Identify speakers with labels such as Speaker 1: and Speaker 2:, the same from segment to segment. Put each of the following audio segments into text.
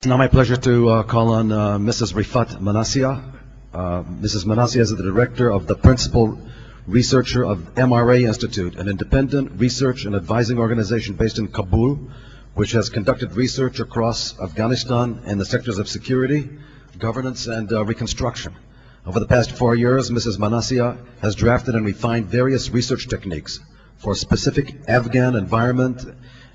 Speaker 1: It's now my pleasure to call on Mrs. Riffat Manasia. Mrs. Manasia is the director of the principal researcher of MRA Institute, an independent research and advising organization based in Kabul, which has conducted research across Afghanistan in the sectors of security, governance, and reconstruction. Over the past 4 years, Mrs. Manasia has drafted and refined various research techniques for a specific Afghan environment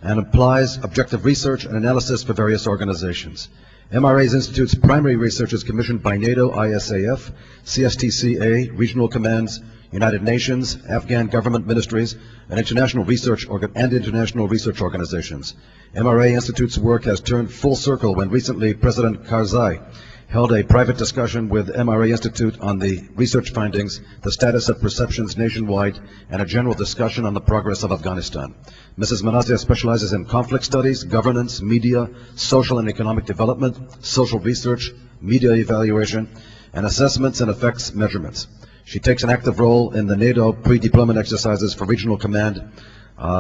Speaker 1: and applies objective research and analysis for various organizations. MRA's Institute's primary research is commissioned by NATO, ISAF, CSTCA, regional commands, United Nations, Afghan government ministries, and international research organizations. MRA Institute's work has turned full circle when recently President Karzai held a private discussion with MRA Institute on the research findings, the status of perceptions nationwide, and a general discussion on the progress of Afghanistan. Mrs. Manasia specializes in conflict studies, governance, media, social and economic development, social research, media evaluation, and assessments and effects measurements. She takes an active role in the NATO pre-deployment exercises for Regional Command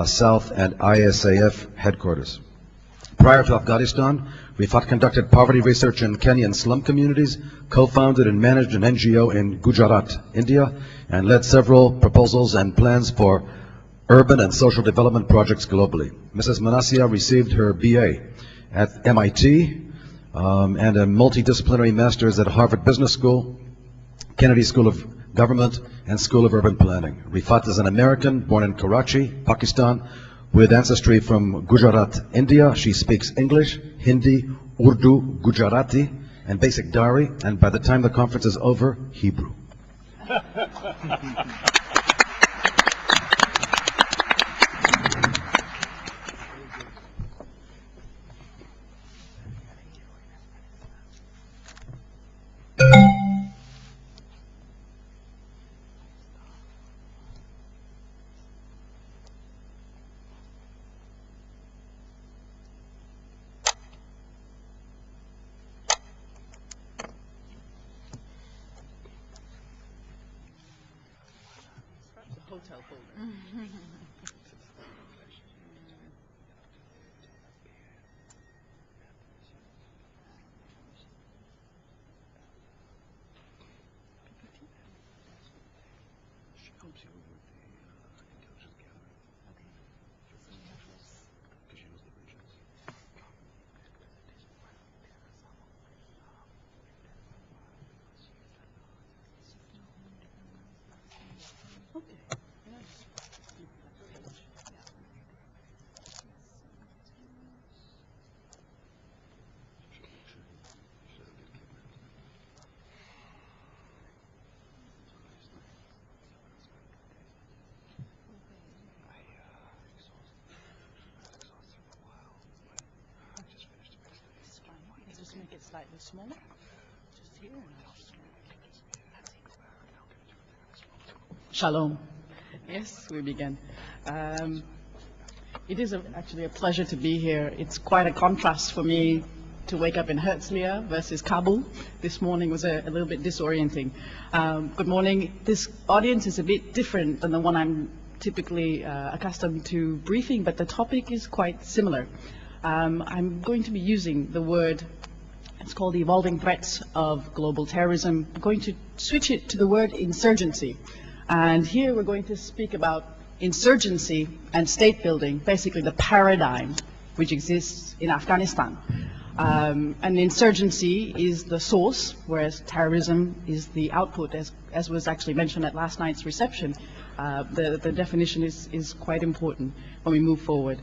Speaker 1: South and ISAF headquarters. Prior to Afghanistan, Rifat conducted poverty research in Kenyan slum communities, co-founded and managed an NGO in Gujarat, India, and led several proposals and plans for urban and social development projects globally. Mrs. Manasia received her BA at MIT and a multidisciplinary master's at Harvard Business School, Kennedy School of Government, and School of Urban Planning. Rifat is an American born in Karachi, Pakistan, with ancestry from Gujarat, India. She speaks English, Hindi, Urdu, Gujarati, and basic Dari, and by the time the conference is over, Hebrew.
Speaker 2: Hotel folder. Just make it slightly smaller. Just here. Shalom. Yes, we begin. It is actually a pleasure to be here. It's quite a contrast for me to wake up in Herzliya versus Kabul. This morning was a little bit disorienting. Good morning. This audience is a bit different than the one I'm typically accustomed to briefing, but the topic is quite similar. I'm going to be using the word, it's called the evolving threats of global terrorism. I'm going to switch it to the word insurgency. And here we're going to speak about insurgency and state building, basically the paradigm which exists in Afghanistan. And insurgency is the source, whereas terrorism is the output, as was actually mentioned at last night's reception. The definition is quite important when we move forward.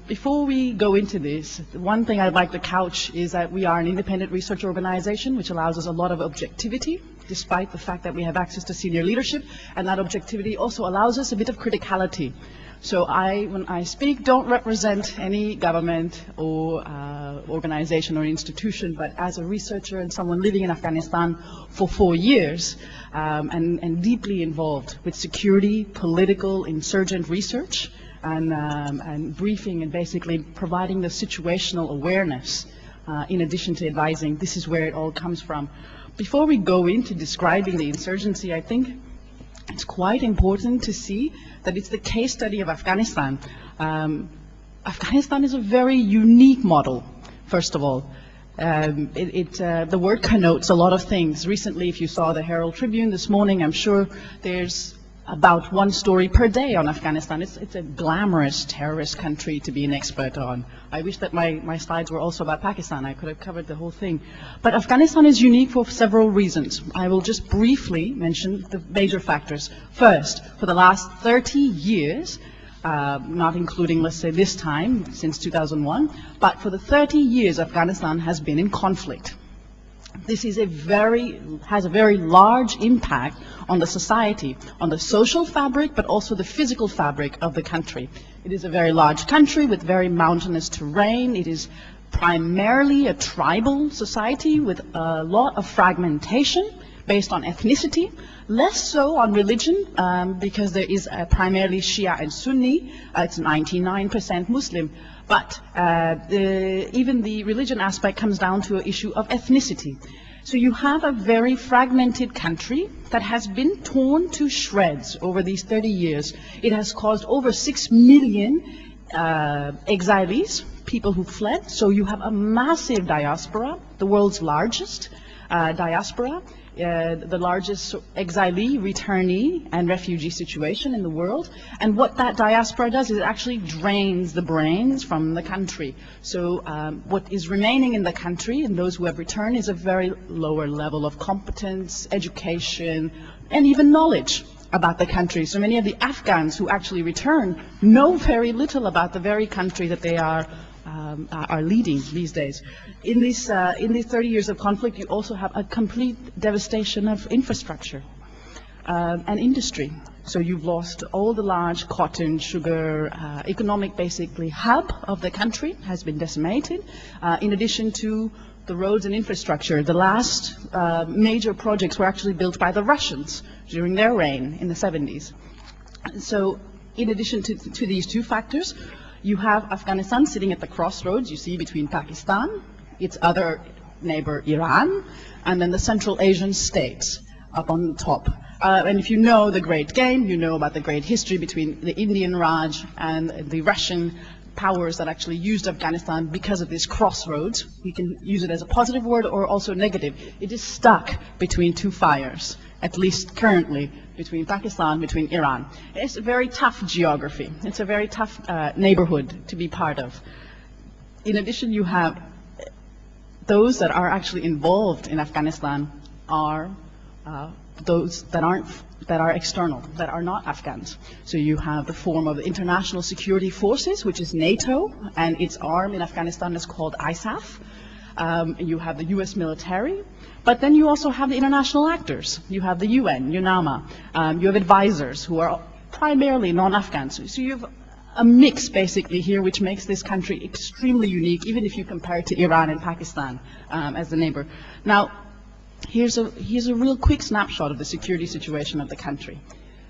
Speaker 2: Before we go into this, one thing I'd like to couch is that we are an independent research organization, which allows us a lot of objectivity, despite the fact that we have access to senior leadership, and that objectivity also allows us a bit of criticality. So when I speak, don't represent any government or organization or institution, but as a researcher and someone living in Afghanistan for 4 years, and deeply involved with security, political, insurgent research, and briefing and basically providing the situational awareness in addition to advising. This is where it all comes from. Before we go into describing the insurgency, I think it's quite important to see that it's the case study of Afghanistan. Afghanistan is a very unique model first of all. The word connotes a lot of things. Recently, if you saw the Herald Tribune this morning, I'm sure there's about one story per day on Afghanistan. It's a glamorous terrorist country to be an expert on. I wish that my slides were also about Pakistan. I could have covered the whole thing. But Afghanistan is unique for several reasons. I will just briefly mention the major factors. First, for the last 30 years, not including, let's say, this time, since 2001, but for the 30 years, Afghanistan has been in conflict. This is has a very large impact on the society, on the social fabric, but also the physical fabric of the country. It is a very large country with very mountainous terrain. It is primarily a tribal society with a lot of fragmentation based on ethnicity, less so on religion, because there is primarily Shia and Sunni. It's 99% Muslim. But even the religion aspect comes down to an issue of ethnicity. So you have a very fragmented country that has been torn to shreds over these 30 years. It has caused over 6 million exilees, people who fled. So you have a massive diaspora, the world's largest diaspora. The largest exilee, returnee, and refugee situation in the world. And what that diaspora does is it actually drains the brains from the country. So what is remaining in the country, and those who have returned, is a very lower level of competence, education, and even knowledge about the country. So many of the Afghans who actually return know very little about the very country that they are leading these days. In these 30 years of conflict, you also have a complete devastation of infrastructure and industry. So you've lost all the large cotton, sugar, economic, basically, hub of the country has been decimated, in addition to the roads and infrastructure. The last major projects were actually built by the Russians during their reign in the 70s. So in addition to these two factors, you have Afghanistan sitting at the crossroads, you see, between Pakistan, its other neighbor Iran, and then the Central Asian states up on the top. And if you know the great game, you know about the great history between the Indian Raj and the Russian powers that actually used Afghanistan because of this crossroads. You can use it as a positive word or also negative. It is stuck between two fires, at least currently, between Pakistan, between Iran. It's a very tough geography. It's a very tough neighborhood to be part of. In addition, you have those that are actually involved in Afghanistan are those that are external, that are not Afghans. So you have the form of the International Security Forces, which is NATO, and its arm in Afghanistan is called ISAF. You have the US military, but then you also have the international actors. You have the UN, UNAMA. You have advisors who are primarily non-Afghans. So you have a mix basically here, which makes this country extremely unique, even if you compare it to Iran and Pakistan as the neighbor. Now, here's a real quick snapshot of the security situation of the country.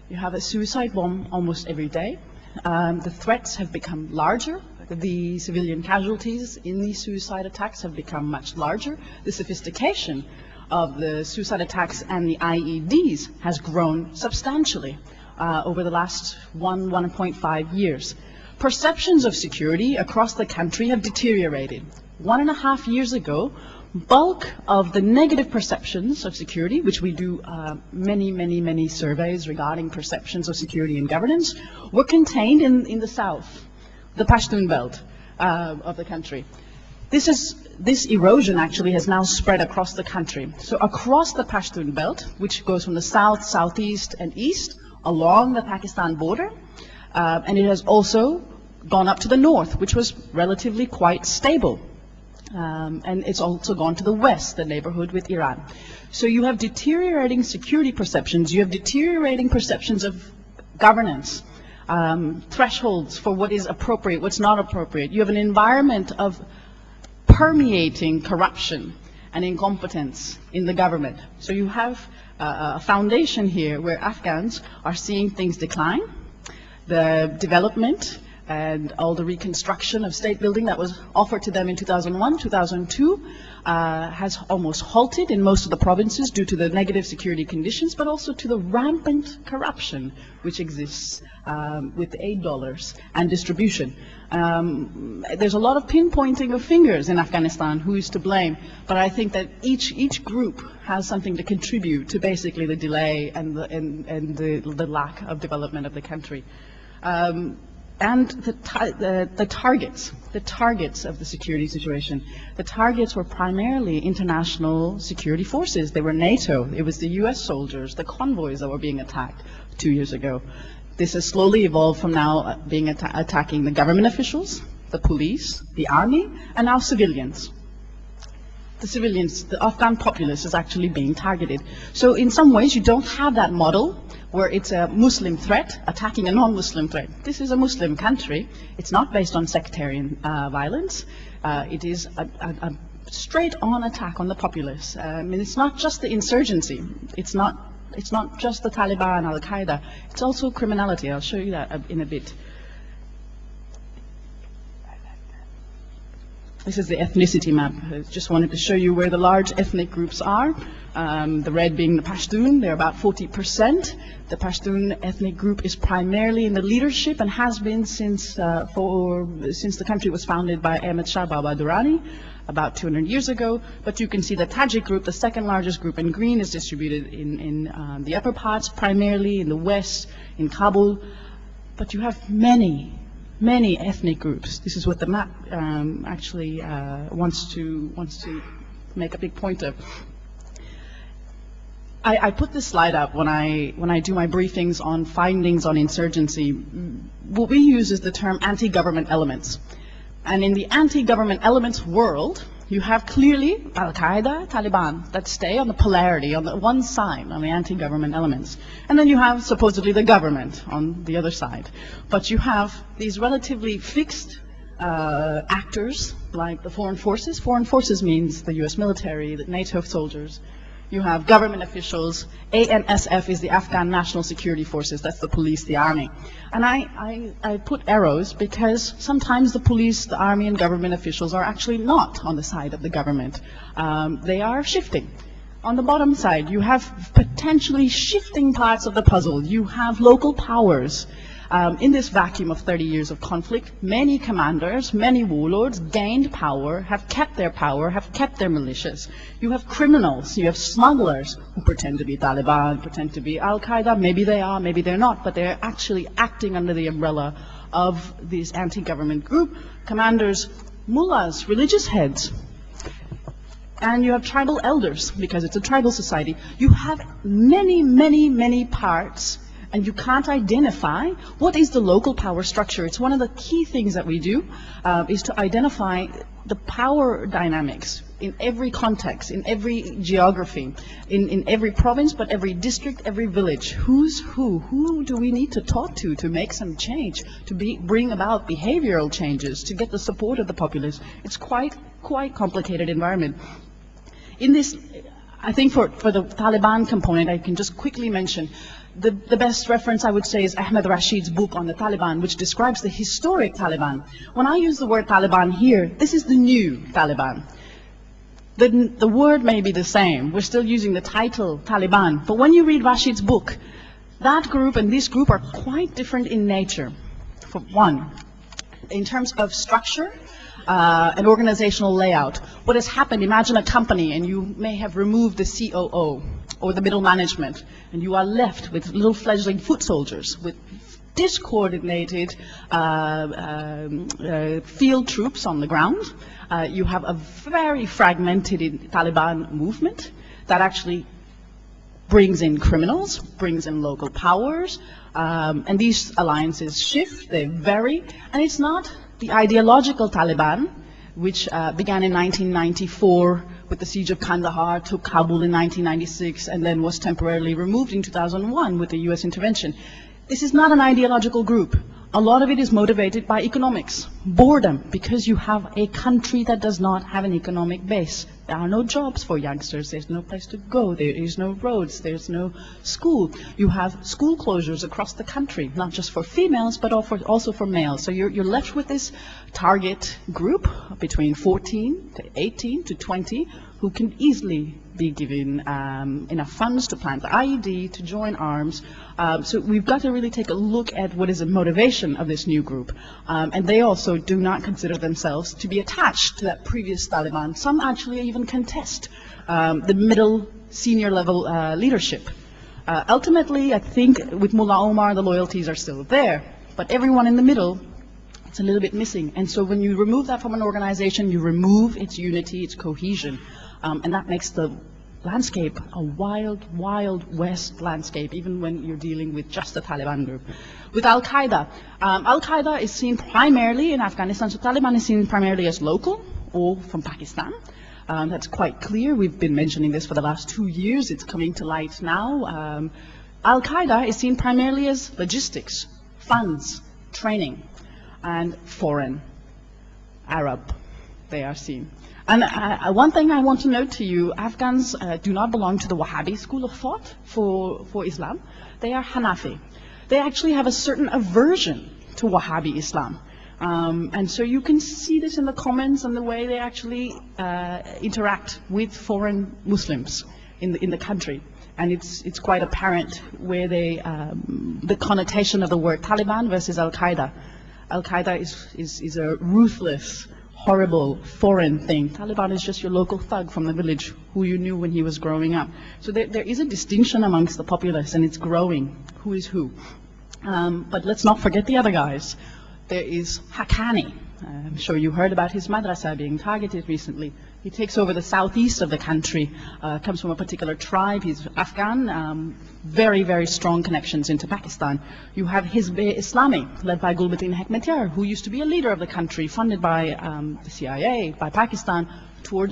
Speaker 2: You have a suicide bomb almost every day. The threats have become larger. The civilian casualties in these suicide attacks have become much larger. The sophistication of the suicide attacks and the IEDs has grown substantially over the last 1.5 years. Perceptions of security across the country have deteriorated. 1.5 years ago, bulk of the negative perceptions of security, which we do many surveys regarding perceptions of security and governance, were contained in the south, the Pashtun belt of the country. This erosion actually has now spread across the country. So across the Pashtun belt, which goes from the south, southeast, and east, along the Pakistan border, and it has also gone up to the north, which was relatively quite stable. And it's also gone to the west, the neighborhood with Iran. So you have deteriorating security perceptions, you have deteriorating perceptions of governance, thresholds for what is appropriate, what's not appropriate. You have an environment of permeating corruption and incompetence in the government. So you have a foundation here where Afghans are seeing things decline, the development and all the reconstruction of state building that was offered to them in 2001, 2002 has almost halted in most of the provinces due to the negative security conditions, but also to the rampant corruption which exists with aid dollars and distribution. There's a lot of pinpointing of fingers in Afghanistan, who is to blame, but I think that each group has something to contribute to basically the delay and the lack of development of the country. And the targets of the security situation. The targets were primarily international security forces. They were NATO. It was the US soldiers, the convoys that were being attacked 2 years ago. This has slowly evolved from now being attacking the government officials, the police, the army, and now civilians. The civilians, the Afghan populace is actually being targeted. So in some ways you don't have that model where it's a Muslim threat attacking a non-Muslim threat. This is a Muslim country. It's not based on sectarian violence. It is a straight-on attack on the populace. I mean, it's not just the insurgency. It's not just the Taliban, Al-Qaeda. It's also criminality. I'll show you that in a bit. This is the ethnicity map. I just wanted to show you where the large ethnic groups are. The red being the Pashtun. They're about 40%. The Pashtun ethnic group is primarily in the leadership and has been since the country was founded by Ahmed Shah Baba Durrani about 200 years ago. But you can see the Tajik group, the second largest group in green, is distributed in the upper parts, primarily in the west, in Kabul. But you have many ethnic groups. This is what the map actually wants to make a big point of. I put this slide up when I do my briefings on findings on insurgency. What we use is the term anti-government elements. And in the anti-government elements world, you have clearly Al-Qaeda, Taliban, that stay on the polarity, on the one side, on the anti-government elements. And then you have supposedly the government on the other side. But you have these relatively fixed actors, like the foreign forces. Foreign forces means the US military, the NATO soldiers. You have government officials. ANSF is the Afghan National Security Forces. That's the police, the army. And I put arrows because sometimes the police, the army, and government officials are actually not on the side of the government. They are shifting. On the bottom side, you have potentially shifting parts of the puzzle. You have local powers. In this vacuum of 30 years of conflict, many commanders, many warlords gained power, have kept their militias. You have criminals, you have smugglers who pretend to be Taliban, pretend to be Al-Qaeda. Maybe they are, maybe they're not, but they're actually acting under the umbrella of this anti-government group. Commanders, mullahs, religious heads. And you have tribal elders, because it's a tribal society. You have many parts, and you can't identify what is the local power structure. It's one of the key things that we do, is to identify the power dynamics in every context, in every geography, in every province, but every district, every village. Who's who? Who do we need to talk to make some change, to bring about behavioral changes, to get the support of the populace? It's quite complicated environment. In this, I think for the Taliban component, I can just quickly mention the best reference I would say is Ahmed Rashid's book on the Taliban, which describes the historic Taliban. When I use the word Taliban here, this is the new Taliban. The word may be the same. We're still using the title Taliban. But when you read Rashid's book, that group and this group are quite different in nature. For one, in terms of structure, and organizational layout. What has happened, imagine a company and you may have removed the COO or the middle management, and you are left with little fledgling foot soldiers, with discoordinated field troops on the ground. You have a very fragmented Taliban movement that actually brings in criminals, brings in local powers, and these alliances shift, they vary, and it's not the ideological Taliban, which began in 1994 with the siege of Kandahar, took Kabul in 1996, and then was temporarily removed in 2001 with the US intervention. This is not an ideological group. A lot of it is motivated by economics, boredom, because you have a country that does not have an economic base. There are no jobs for youngsters, there's no place to go, there is no roads, there's no school. You have school closures across the country, not just for females, but also for males. So you're left with this target group between 14 to 18 to 20 who can easily be given enough funds to plant the IED, to join arms. So we've got to really take a look at what is the motivation of this new group. And they also do not consider themselves to be attached to that previous Taliban. Some actually even contest the middle senior level leadership. Ultimately, I think with Mullah Omar, the loyalties are still there. But everyone in the middle, it's a little bit missing. And so when you remove that from an organization, you remove its unity, its cohesion. And that makes the landscape a wild, wild west landscape, even when you're dealing with just the Taliban group. With Al-Qaeda, Al-Qaeda is seen primarily in Afghanistan, so Taliban is seen primarily as local, or from Pakistan. That's quite clear. We've been mentioning this for the last 2 years. It's coming to light now. Al-Qaeda is seen primarily as logistics, funds, training, and foreign, Arab, they are seen. And one thing I want to note to you, Afghans do not belong to the Wahhabi school of thought for Islam. They are Hanafi. They actually have a certain aversion to Wahhabi Islam. And so you can see this in the comments and the way they actually interact with foreign Muslims in the country. And it's quite apparent where they, the connotation of the word Taliban versus Al-Qaeda. Al-Qaeda is a ruthless, horrible foreign thing. Taliban is just your local thug from the village who you knew when he was growing up. So there is a distinction amongst the populace, and it's growing. Who is who? But let's not forget the other guys. There is Haqqani. I'm sure you heard about his madrasa being targeted recently. He takes over the southeast of the country, comes from a particular tribe. He's Afghan, very, very strong connections into Pakistan. You have Hizb-e-Islami, led by Gulbuddin Hekmatyar, who used to be a leader of the country, funded by the CIA, by Pakistan,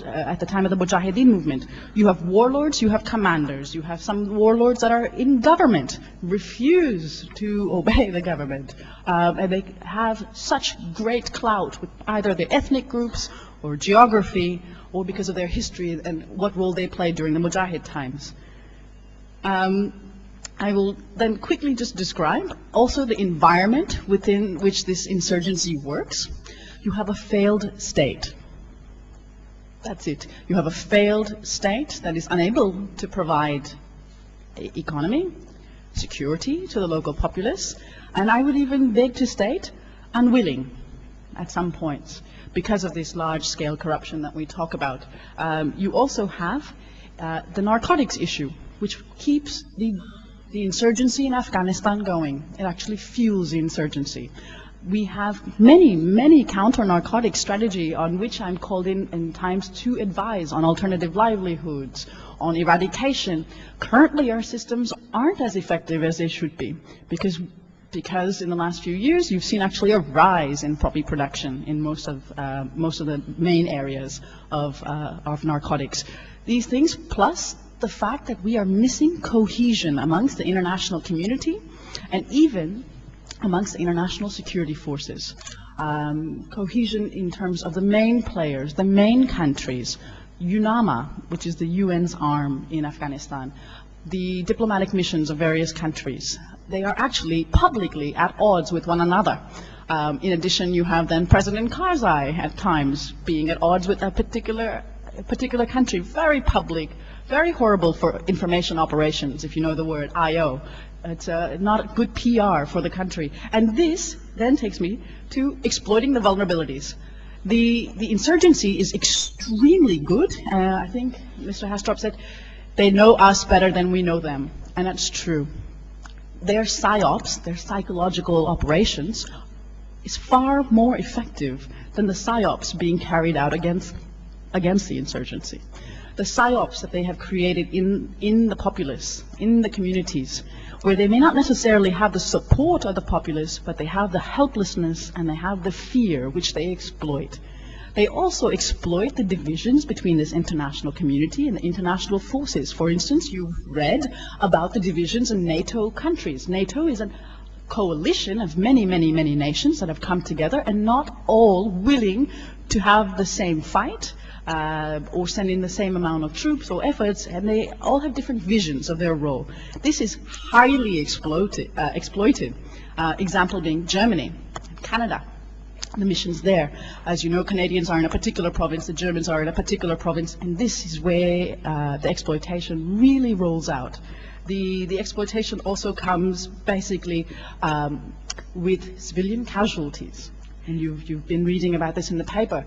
Speaker 2: at the time of the Mujahideen movement. You have warlords, you have commanders, you have some warlords that are in government, refuse to obey the government, and they have such great clout with either their ethnic groups or geography, or because of their history and what role they played during the Mujahid times. I will then quickly just describe also the environment within which this insurgency works. You have a failed state. That's it. You have a failed state that is unable to provide economy, security to the local populace, and I would even beg to state, unwilling at some points because of this large-scale corruption that we talk about. You also have the narcotics issue, which keeps the insurgency in Afghanistan going. It actually fuels the insurgency. We have many counter-narcotic strategy on which I'm called in times to advise on alternative livelihoods, on eradication. Currently, our systems aren't as effective as they should be because in the last few years, you've seen actually a rise in poppy production in most of the main areas of narcotics. These things, plus the fact that we are missing cohesion amongst the international community and even amongst the international security forces. Cohesion in terms of the main players, the main countries, UNAMA, which is the UN's arm in Afghanistan, the diplomatic missions of various countries, they are actually publicly at odds with one another. In addition, you have then President Karzai at times being at odds with a particular country, very public, very horrible for information operations, if you know the word IO. It's not good PR for the country. And this then takes me to exploiting the vulnerabilities. The insurgency is extremely good. I think Mr. Hastrop said, they know us better than we know them. And that's true. Their PSYOPs, their psychological operations, is far more effective than the PSYOPs being carried out against the insurgency. The PSYOPs that they have created in the populace, in the communities, where they may not necessarily have the support of the populace, but they have the helplessness and they have the fear which they exploit. They also exploit the divisions between this international community and the international forces. For instance, you've read about the divisions in NATO countries. NATO is a coalition of many, many, many nations that have come together, and not all willing to have the same fight or send in the same amount of troops or efforts, and they all have different visions of their role. This is highly exploited. Example being Germany, Canada. The missions there. As you know, Canadians are in a particular province, the Germans are in a particular province, and this is where the exploitation really rolls out. The exploitation also comes basically with civilian casualties, and you've been reading about this in the paper.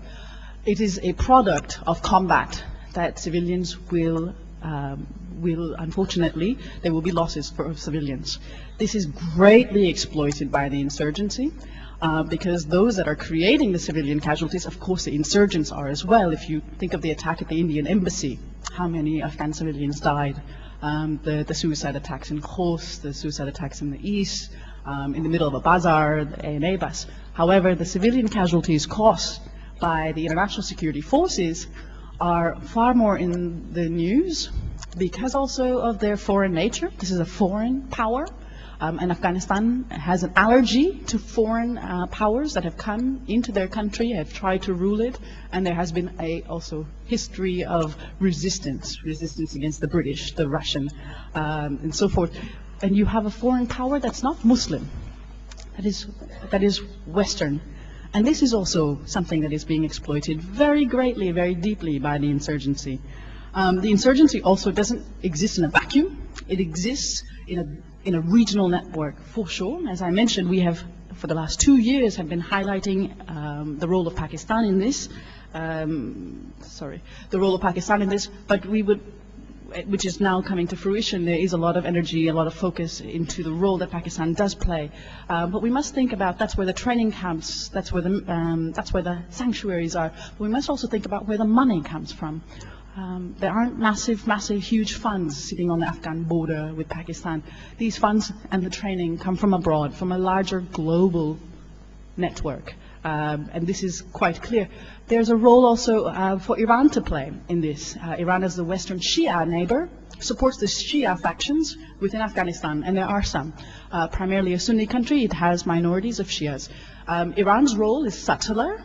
Speaker 2: It is a product of combat that civilians will unfortunately, there will be losses for civilians. This is greatly exploited by the insurgency. Because those that are creating the civilian casualties, of course the insurgents are as well. If you think of the attack at the Indian embassy, how many Afghan civilians died, the suicide attacks in Khost, the suicide attacks in the east, in the middle of a bazaar, the ANA bus. However, the civilian casualties caused by the international security forces are far more in the news because also of their foreign nature. This is a foreign power. And Afghanistan has an allergy to foreign powers that have come into their country, have tried to rule it, and there has been also history of resistance against the British, the Russian, and so forth. And you have a foreign power that's not Muslim, that is Western. And this is also something that is being exploited very greatly, very deeply by the insurgency. The insurgency also doesn't exist in a vacuum. It exists in a regional network, for sure. As I mentioned, we have, for the last 2 years, have been highlighting the role of Pakistan in this. The role of Pakistan in this, but we would, which is now coming to fruition. There is a lot of energy, a lot of focus into the role that Pakistan does play. But we must think about, that's where the training camps, that's where the sanctuaries are. But we must also think about where the money comes from. There aren't massive, huge funds sitting on the Afghan border with Pakistan. These funds and the training come from abroad, from a larger global network. And this is quite clear. There's a role also for Iran to play in this. Iran, as the Western Shia neighbor, supports the Shia factions within Afghanistan, and there are some. Primarily a Sunni country, it has minorities of Shias. Iran's role is subtler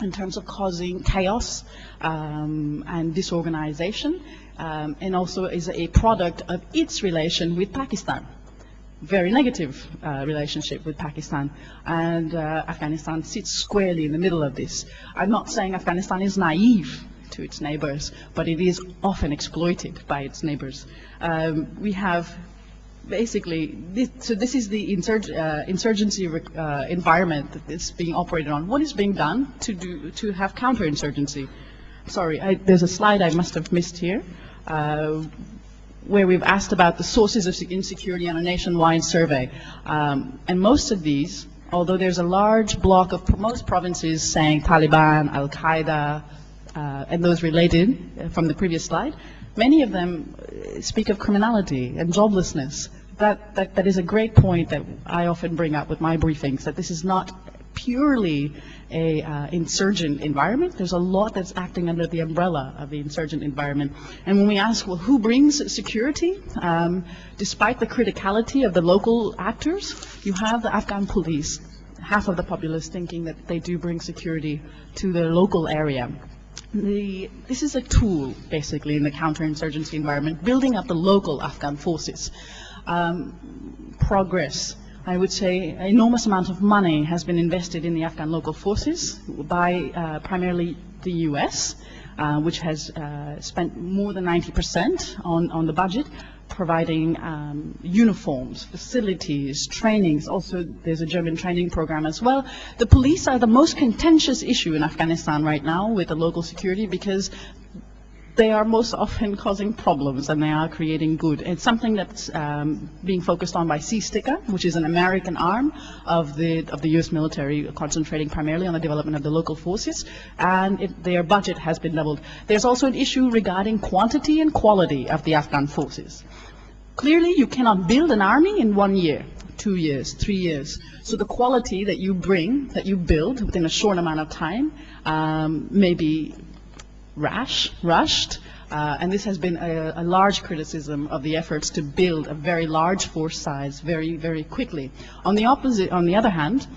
Speaker 2: in terms of causing chaos and disorganization, and also is a product of its relation with Pakistan. Very negative relationship with Pakistan, and Afghanistan sits squarely in the middle of this. I'm not saying Afghanistan is naive to its neighbors, but it is often exploited by its neighbors. We have basically, this is the insurgency environment that is being operated on. What is being done to have counterinsurgency? Sorry, there's a slide I must have missed here, where we've asked about the sources of insecurity on a nationwide survey. And most of these, although there's a large block of most provinces saying Taliban, Al-Qaeda, and those related from the previous slide, many of them speak of criminality and joblessness. That is a great point that I often bring up with my briefings, that this is not purely a insurgent environment. There's a lot that's acting under the umbrella of the insurgent environment. And when we ask, well, who brings security? Despite the criticality of the local actors, you have the Afghan police, half of the populace thinking that they do bring security to the local area. This is a tool, basically, in the counterinsurgency environment, building up the local Afghan forces. Progress. I would say an enormous amount of money has been invested in the Afghan local forces by primarily the US, which has spent more than 90% on the budget, providing uniforms, facilities, trainings. Also, there's a German training program as well. The police are the most contentious issue in Afghanistan right now with the local security, because they are most often causing problems and they are creating good. It's something that's being focused on by CSTICA, which is an American arm of the US military, concentrating primarily on the development of the local forces, and their budget has been doubled. There's also an issue regarding quantity and quality of the Afghan forces. Clearly, you cannot build an army in 1 year, 2 years, 3 years. So the quality that you bring, that you build within a short amount of time, may be rushed, And this has been a large criticism of the efforts to build a very large force size very, very quickly. On the other hand,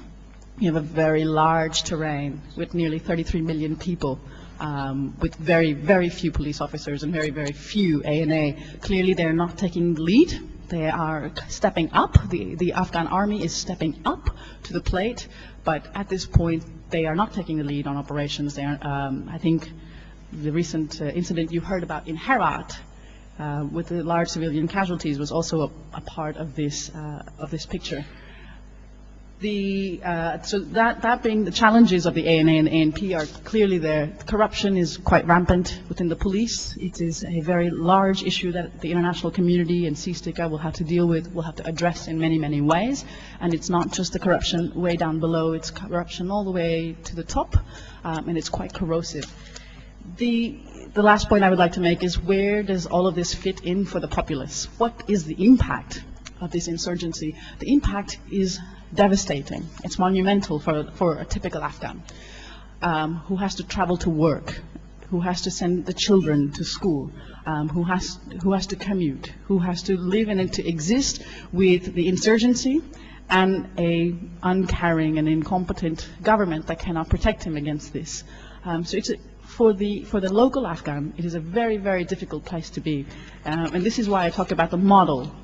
Speaker 2: you have a very large terrain with nearly 33 million people, with very, very few police officers and very, very few ANA. Clearly, they're not taking the lead. They are stepping up. The Afghan army is stepping up to the plate, but at this point, they are not taking the lead on operations. They are, I think the recent incident you heard about in Herat, with the large civilian casualties, was also a part of this picture. So that being the challenges of the ANA and the ANP are clearly there. Corruption is quite rampant within the police. It is a very large issue that the international community and CSTICA will have to deal with, will have to address in many, many ways. And it's not just the corruption way down below, it's corruption all the way to the top, and it's quite corrosive. The last point I would like to make is, where does all of this fit in for the populace? What is the impact of this insurgency? The impact is devastating. It's monumental for a typical Afghan who has to travel to work, who has to send the children to school, who has to commute, who has to live and to exist with the insurgency and a uncaring and incompetent government that cannot protect him against this. So it's for the local Afghan, it is a very, very difficult place to be. And this is why I talk about the model.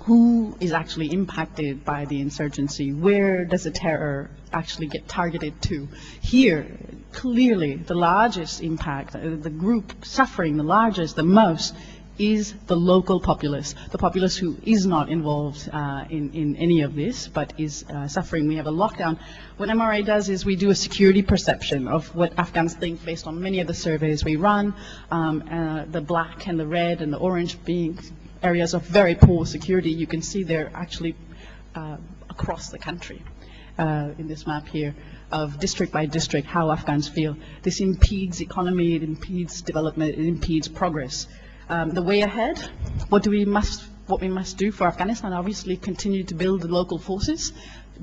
Speaker 2: Who is actually impacted by the insurgency? Where does the terror actually get targeted to? Here, clearly, the largest impact, the group suffering the largest, the most, is the local populace, the populace who is not involved in any of this, but is suffering. We have a lockdown. What MRA does is we do a security perception of what Afghans think based on many of the surveys we run, the black and the red and the orange being areas of very poor security. You can see they're actually across the country in this map here, of district by district, how Afghans feel. This impedes economy, it impedes development, it impedes progress. The way ahead, what we must do for Afghanistan, obviously continue to build the local forces,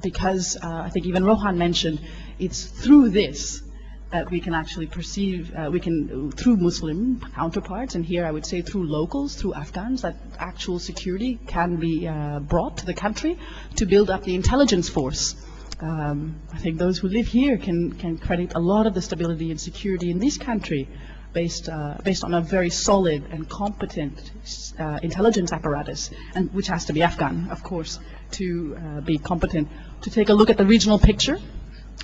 Speaker 2: because I think even Rohan mentioned, it's through this that we can actually perceive, through Muslim counterparts, and here I would say through locals, through Afghans, that actual security can be brought to the country to build up the intelligence force. I think those who live here can credit a lot of the stability and security in this country based on a very solid and competent intelligence apparatus, and which has to be Afghan, of course, to be competent. To take a look at the regional picture,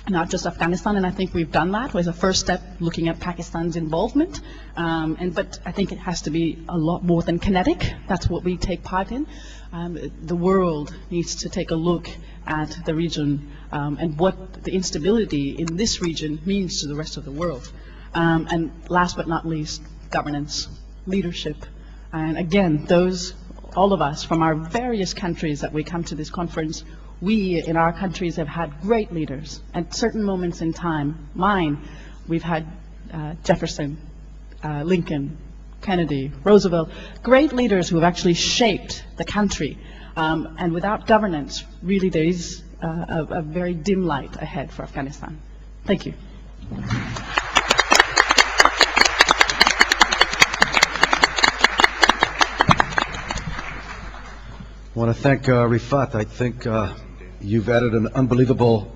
Speaker 2: not just Afghanistan, and I think we've done that as a first step, looking at Pakistan's involvement. But I think it has to be a lot more than kinetic. That's what we take part in. The world needs to take a look at the region and what the instability in this region means to the rest of the world. And last but not least, governance, leadership. And again, all of us from our various countries that we come to this conference, we in our countries have had great leaders at certain moments in time. We've had Jefferson, Lincoln, Kennedy, Roosevelt, great leaders who have actually shaped the country. And without governance, really there is a very dim light ahead for Afghanistan. Thank you.
Speaker 1: I want to thank Rifat. I think you've added an unbelievable